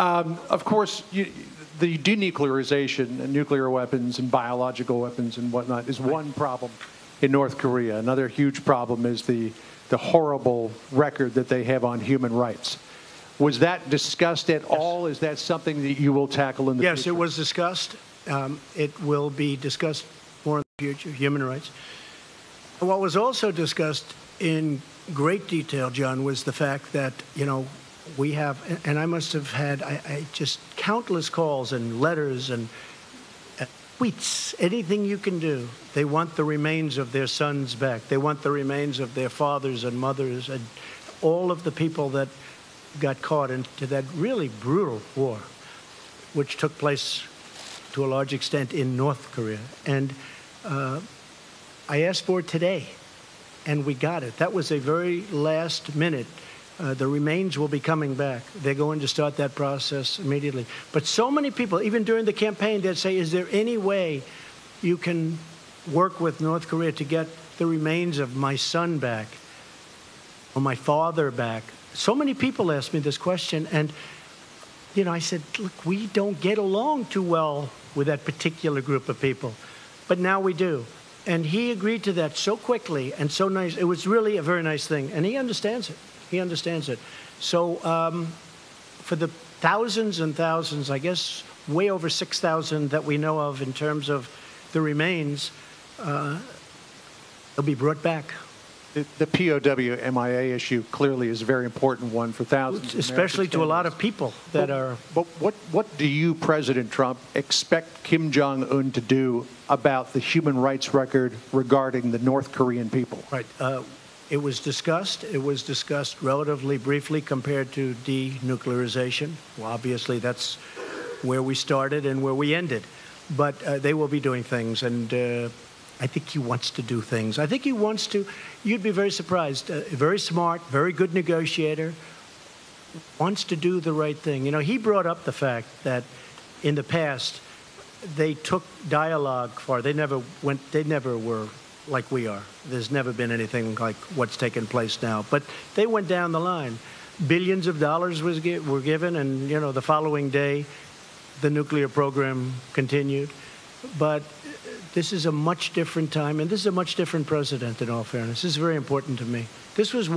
Of course, the denuclearization and nuclear weapons and biological weapons and whatnot is one problem in North Korea. Another huge problem is the horrible record that they have on human rights. Was that discussed at all? Is that something that you will tackle in the future? Yes, it was discussed. It will be discussed more in the future, human rights. What was also discussed in great detail, John, was the fact that, we have, and I must have had just countless calls and letters and tweets, anything you can do. They want the remains of their sons back. They want the remains of their fathers and mothers and all of the people that got caught into that really brutal war, which took place to a large extent in North Korea. And I asked for it today, and we got it. That was a very last minute. The remains will be coming back. They're going to start that process immediately. But so many people, even during the campaign, they'd say, is there any way you can work with North Korea to get the remains of my son back or my father back? So many people asked me this question, and, I said, look, we don't get along too well with that particular group of people, but now we do. And he agreed to that so quickly and so nice. It was really a very nice thing, and he understands it. He understands it. So for the thousands and thousands, I guess way over 6,000 that we know of in terms of the remains, they'll be brought back. The POW MIA issue clearly is a very important one for thousands, especially to a lot of people that are. But what do you, President Trump, expect Kim Jong Un to do about the human rights record regarding the North Korean people? Right. It was discussed. It was discussed relatively briefly compared to denuclearization. Well, obviously, that's where we started and where we ended. But they will be doing things, and I think he wants to do things. I think he wants to. You'd be very surprised. Very smart, very good negotiator, wants to do the right thing. He brought up the fact that in the past, they took dialogue far. They never were like we are. There's never been anything like what's taken place now. But they went down the line. Billions of dollars were given, and, the following day, the nuclear program continued. But this is a much different time, and this is a much different president, in all fairness. This is very important to me. This was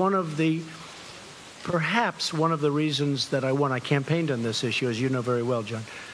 perhaps one of the reasons that I won. I campaigned on this issue, as you know very well, John.